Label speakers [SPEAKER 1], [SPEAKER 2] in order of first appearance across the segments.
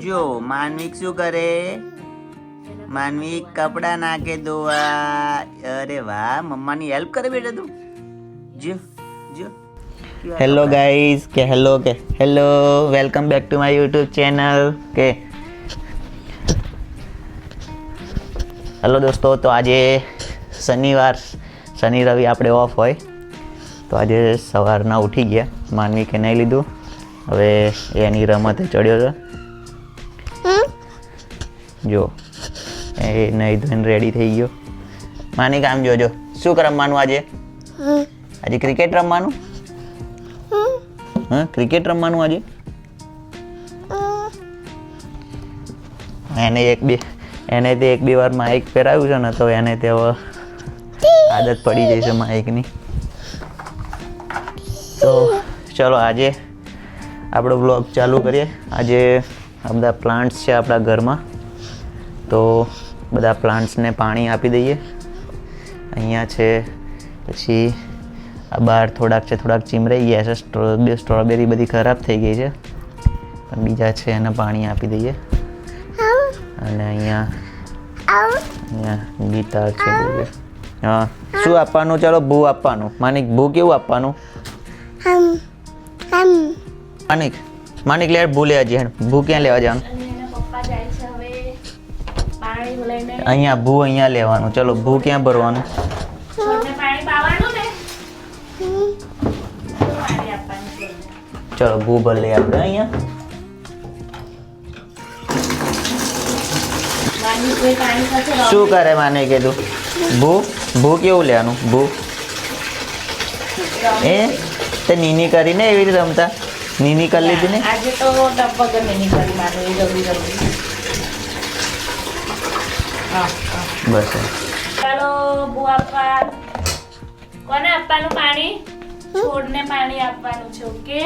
[SPEAKER 1] જો માનવિક શું કરે? માનવિક કપડા નાખે ધોવા. અરે વાહ, મમ્માની હેલ્પ કરે બેટા તું. જો જો. હેલો ગાઈઝ કે hello welcome back to my YouTube channel કે હેલો દોસ્તો. તો આજે શનિ રવિ આપણે ઓફ હોય, તો આજે સવારના ઉઠી ગયા. માનવિકે નહીં લીધું, હવે એની રમતે ચડ્યો હતો. જો એ નહીં ધોઈને રેડી થઈ ગયો. માનિક આમ જોજો, શું રમવાનું આજે? આજે ક્રિકેટ રમવાનું? હા, ક્રિકેટ રમવાનું આજે. એને એક બે વાર માઇક પહેરાવ્યું છે ને, તો એને તે આદત પડી જાય છે માઇકની. તો ચલો આજે આપણો બ્લોગ ચાલુ કરીએ. આજે આ બધા પ્લાન્ટ્સ છે આપણા ઘરમાં, તો બધા પ્લાન્ટ્સને પાણી આપી દઈએ. અહીંયા છે, પછી આ બહાર થોડાક ચીમરાઈ ગયા છે. સ્ટ્રોબેરી બધી ખરાબ થઈ ગઈ છે, પણ બીજા છે એને પાણી આપી દઈએ. અને અહીંયા ગિટાર છે. હા, શું આપવાનું? ચલો ભૂ આપવાનું. માનિક ભૂ કેવું આપવાનું? માનિક લે ભૂ લેવા જઈએ. ભૂ ક્યાં લેવા જવાનું? અહીંયા ભૂ અહીંયા લેવાનું. ચલો ભૂ ક્યાં ભરવાનું? ચલો ભૂ ભર લઈએ આપણે અહીંયા. શું કરે માને કીધું? ભૂ કેવું લેવાનું? ભૂ એ તે નીની કરીને એવી રીતે રમતા. નીની કરી લીધી ને
[SPEAKER 2] આજે તો ડબ્બા નીની કરી મારું જલ્દી
[SPEAKER 1] બસ.
[SPEAKER 2] ચાલો ભૂ આપવા. કોને આપવાનું પાણી? છોડને પાણી આપવાનું છે. ઓકે,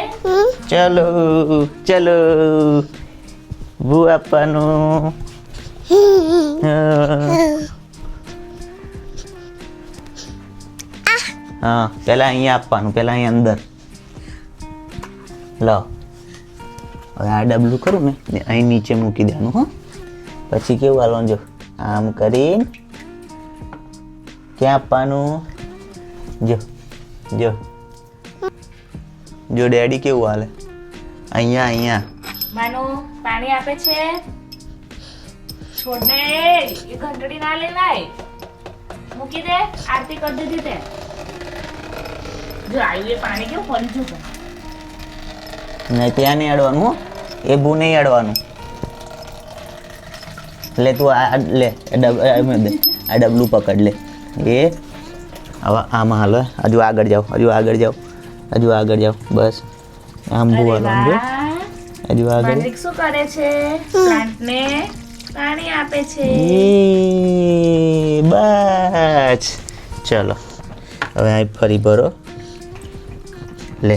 [SPEAKER 1] ચલો ભૂ આપવાનું. હા, પેલા અહીંયા આપવાનું. પેલા અહીંયા અંદર લો. હવે આ ડબલું ખરું ને, અહીં નીચે મૂકી દેવાનું. હો, પછી કેવું હાલવાનું? જો આમ કરીને ક્યાં આપવાનું? જો ડેડી કેવું હાલે? અહીંયા
[SPEAKER 2] માનું પાણી આપે છે છોડને. એ ઘંટડી ના લેવાય, મૂકી દે. આરતી કરી દીધી તે. જો આવ્યું એ પાણી કેવું ફરી જશે.
[SPEAKER 1] નહીં, ત્યાં નહીં અડવાનું. હો, એ ભૂ નહીં અડવાનું. લે તું આ લે, આ ડબલું પકડ લે. એ હવે આમાં હાલો. હજુ આગળ જાઓ. બસ આમ ભૂ હાલવાનું. જો હજુ આગળ.
[SPEAKER 2] માનિક શું કરે છે? પ્લાન્ટને પાણી આપે છે.
[SPEAKER 1] બસ ચલો, હવે આ ફરી ભરો. લે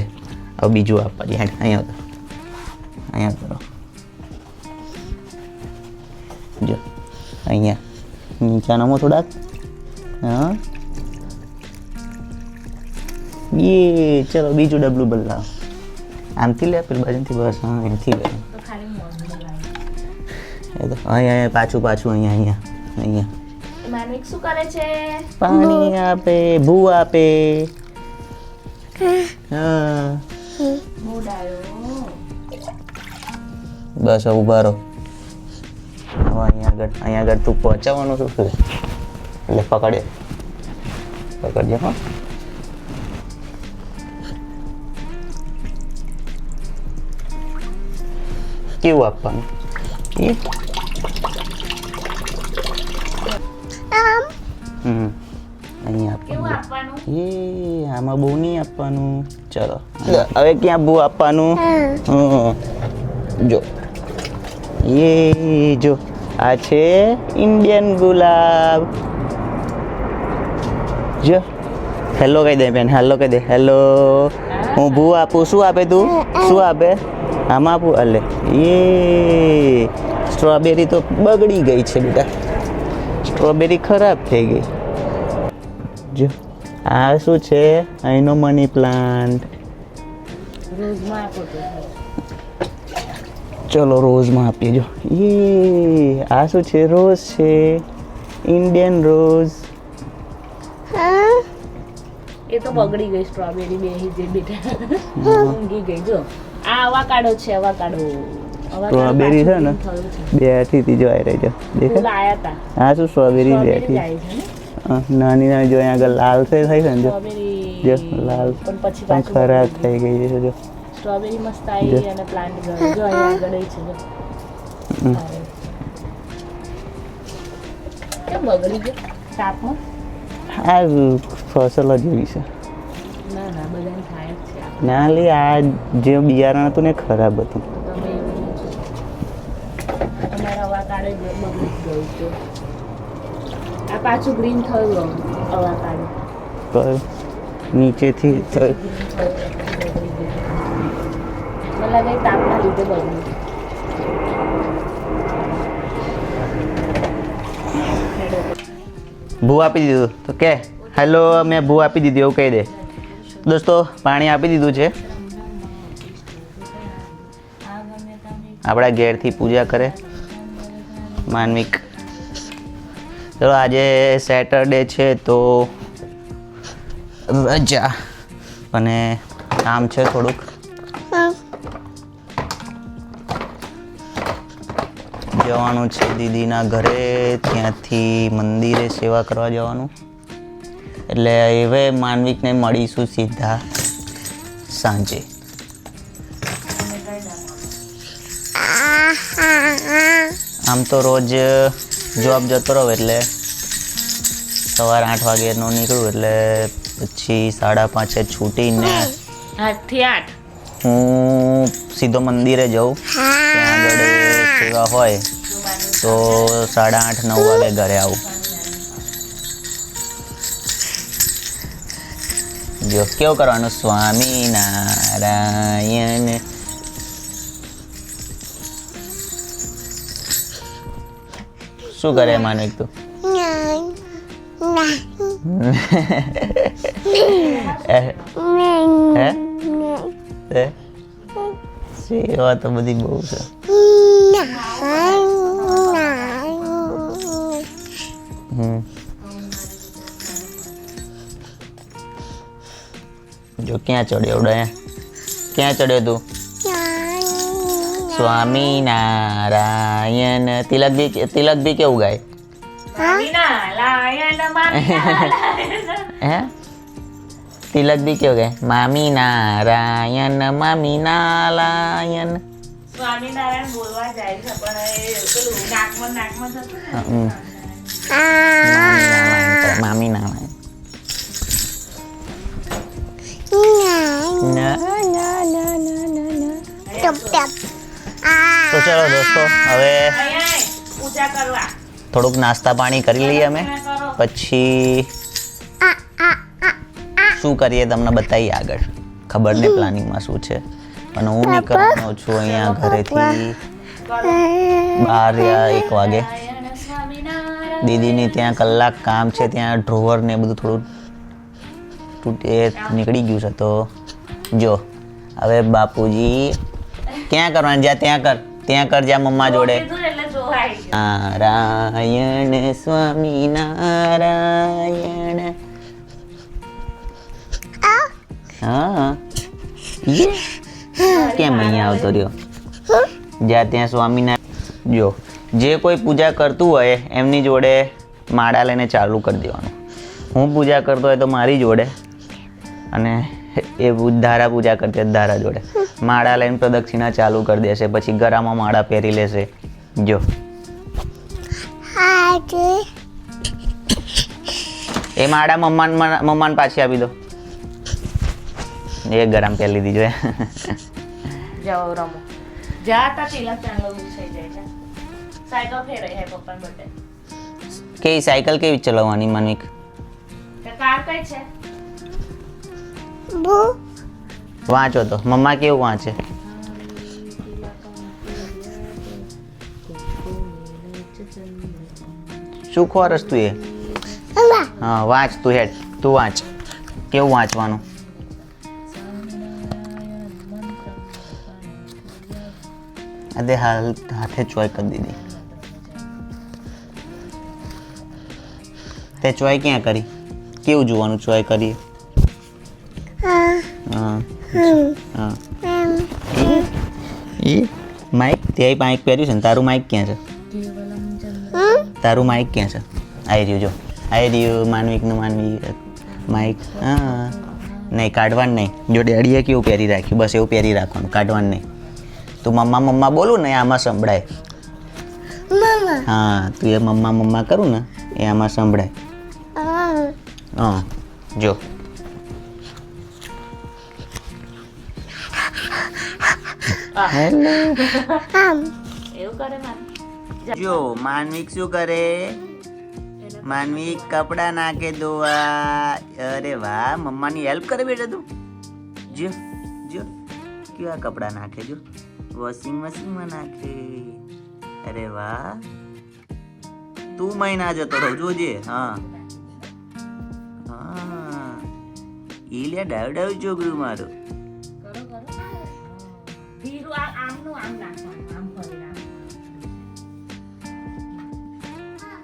[SPEAKER 1] હવે બીજું આપવા દે. અહીંયા કરો. જો અહીંયા નીચાનામાં થોડાક. હા, એ ચલો બીજું ડબલું બદલાવ. આમથી લે, પેલી બાજુથી. બસ હા, અહીંથી લે.
[SPEAKER 2] તો ખાલી મોઢું લાગે.
[SPEAKER 1] એ તો અહીંયા પાછું અહીંયા.
[SPEAKER 2] માનિક શું કરે છે?
[SPEAKER 1] પાણી આપે, ભૂ આપે. હા,
[SPEAKER 2] મૂડ આવ્યો.
[SPEAKER 1] બસ હવે ઉભા રહો. હવે અહીંયા આગળ તું પહોંચાવાનું શું છે? એટલે પકડજે. હો, કેવું આપવાનું? અહીંયા
[SPEAKER 2] કેવું
[SPEAKER 1] આપવાનું.
[SPEAKER 2] આપવાનું?
[SPEAKER 1] એ આમાં બહુ નહીં આપવાનું. ચલો હવે ક્યાં બહુ આપવાનું? જો આ છે ઇન્ડિયન ગુલાબ. જો હેલો કહી દે બેન. હેલો. હું ભૂ આપું. શું આપે તું? શું આપે? આમાં આપું. અલે એ સ્ટ્રોબેરી તો બગડી ગઈ છે બેટા. સ્ટ્રોબેરી ખરાબ થઈ ગઈ. જો આ શું છે? અહીંનો મની પ્લાન્ટ. ચલો રોઝમાં આપીએ જો. એ આ શું છે? રોઝ છે, ઇન્ડિયન રોઝ.
[SPEAKER 2] એ તો બગડી ગઈ સ્ટ્રોબેરી બેહી જે બેટા ઊંઘી ગઈ જો. આ અવાકાડો છે, અવાકાડો.
[SPEAKER 1] સ્ટ્રોબેરી છે ને બેઠી હતી જો, આવી રહી છે દેખાય.
[SPEAKER 2] લાયા તા
[SPEAKER 1] આ શું સ્ટ્રોબેરી
[SPEAKER 2] સ્ટ્રોબેરી
[SPEAKER 1] બેઠી
[SPEAKER 2] જાય છે ને
[SPEAKER 1] નાની નાની જો અહીંયા આગળ લાલ થઈ છે ને જો
[SPEAKER 2] સ્ટ્રોબેરી
[SPEAKER 1] જો લાલ
[SPEAKER 2] પણ પછી
[SPEAKER 1] પણ
[SPEAKER 2] પાછું
[SPEAKER 1] ખરાબ
[SPEAKER 2] બગડી
[SPEAKER 1] થઈ ગઈ છે જો.
[SPEAKER 2] ગઈ. સ્ટ્રોબેરી મસ્ત આવી અને પ્લાન્ટ ગયો જો અહીંયા આગળ છે જો. કેમ બગડી ગયો તાપમાં?
[SPEAKER 1] આ ફસલ જ એવી છે.
[SPEAKER 2] ના ના બધાને થાય જ છે આ.
[SPEAKER 1] ના લે આ જે બિયારણ હતું ને ખરાબ હતું.
[SPEAKER 2] તમે એવું તમારા અવાકાડો બગડી ગયું છે. આ પાછું ગ્રીન થયું અવાકાડો.
[SPEAKER 1] કયું? નીચેથી થયું.
[SPEAKER 2] મને લાગે તાપના લીધે બગડ્યું.
[SPEAKER 1] ભૂ આપી દીધું તો કે હેલો મેં ભૂ આપી દીધું એવું કહી દે. દોસ્તો પાણી આપી દીધું છે. આપણા ઘેરથી પૂજા કરે માનવિક. ચલો આજે સેટરડે છે તો રજા અને કામ છે થોડુંક. જવાનું છે દીદીના ઘરે, ત્યાંથી મંદિરે સેવા કરવા જવાનું. એટલે હવે માનવિકને મળીશું સીધા સાંજે. આમ તો રોજ જોબ જતો રહો એટલે સવારે 8 વાગ્યાનો નીકળું એટલે પછી 5:30 છૂટીને
[SPEAKER 2] 8 થી 8
[SPEAKER 1] હું સીધો મંદિરે જાઉં. ત્યાં આગળ સેવા હોય તો 8:30 9 વાગે ઘરે આવું. જો કેવું કરવાનું? સ્વામિનારાયણ. શું કરે માનવિક તું? હે સેવા તો બધી બહુ છે. જો ક્યાં ચડ્યો ઉડે? ક્યાં ચડ્યો તું? સ્વામિનારાયણ. તિલક બી કેવું ગાય? હે તિલક બી કેવું ગાય? મામી નારાયણ મામી નારાયણ.
[SPEAKER 2] સ્વામિનારાયણ બોલવા જાય છે પણ એ પેલું નાકમાં થતું ને.
[SPEAKER 1] મામી નારાયણ. તો ચલો દોસ્તો હવે
[SPEAKER 2] પૂજા કરવા
[SPEAKER 1] થોડુંક નાસ્તા પાણી કરી લઈએ અમે, પછી શું કરીએ તમને બતાવીએ આગળ. ખબર ને પ્લાનિંગમાં શું છે. અને હું નીકળવાનો છું અહીંયા ઘરેથી 12 વાગે. દીદીની ત્યાં કલાક કામ છે, ત્યાં ડ્રોવર ને બધું થોડું તૂટે નીકળી ગયું છે. તો જો હવે બાપુજી ક્યાં કરવાનું? જ્યાં ત્યાં કર જ્યાં મમ્મા જોડે. નારાયણ સ્વામિનારાયણ. હા કેમ અહીંયા આવતો રહ્યો? જ્યાં ત્યાં સ્વામિનારાયણ. જો જે કોઈ પૂજા કરતું હોય એમની જોડે માળા લઈને ચાલુ કરી દેવાનું. હું પૂજા કરતો હોય તો મારી જોડે, અને એ ધારા પૂજા કરતી હોય ધારા જોડે માળા લઈને પ્રદક્ષિણા ચાલુ કરી દેશે. પછી ગળામાં માળા પહેરી લેશે. જો એ માળા મમ્માને પાછી આપી દો. એ ગળામાં પહેરી દીધો.
[SPEAKER 2] જાઓ રમો. જાતા તિલક ચાંદલો થઈ જાય છે. સાયકલ ફેરાઈ હે પપ્પાને બર્થડે.
[SPEAKER 1] કેવી સાયકલ કેવી ચલાવવાની માનવિક?
[SPEAKER 2] કાર કઈ છે?
[SPEAKER 1] વાંચો તો મમ્મા કેવું વાંચે? શું ખોરસ તું એ? હા વાંચ તું હેડ, તું વાંચ. કેવું વાંચવાનું? અરે હાથે ચોય કરી દીધી. તે ચોય ક્યાં કરી? કેવું જોવાનું ચોય કરી? હા હા. એ માઇક તે માઇક પહેર્યું છે ને તારું માઇક ક્યાં છે? તારું માઇક ક્યાં છે? આવી રહ્યું જો, આવી રહ્યું માનવિકનું માઇક. હા નહીં કાઢવાનું નહીં. જો ડેડીએ કેવું પહેરી રાખ્યું બસ એવું પહેરી રાખવાનું, કાઢવાનું નહીં. તું મમ્મા મમ્મા બોલું ને આમાં સંભળાય. હા તું એ મમ્મા મમ્મા કરું ને એ આમાં સંભળાય. હા જો હેલો.
[SPEAKER 2] એવું કરે માન.
[SPEAKER 1] જો માનવિક શું કરે? માનવિક કપડા નાખે ધોવા. અરે વાહ, મમ્માની હેલ્પ કરે બેટા તું. જો જો કેવા કપડા નાખે, જો વોશિંગ મશીનમાં નાખે. અરે વાહ, તું મહિના જતો રહો જોજે. હા હા ઈ લે ડાવ ડાવ છોકરું મારું.
[SPEAKER 2] ધીરું આમનું આમ નાખવાનું, આમ ફરી નાખવાનું.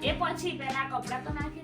[SPEAKER 2] એ પછી પેલા કપડા તો નાખી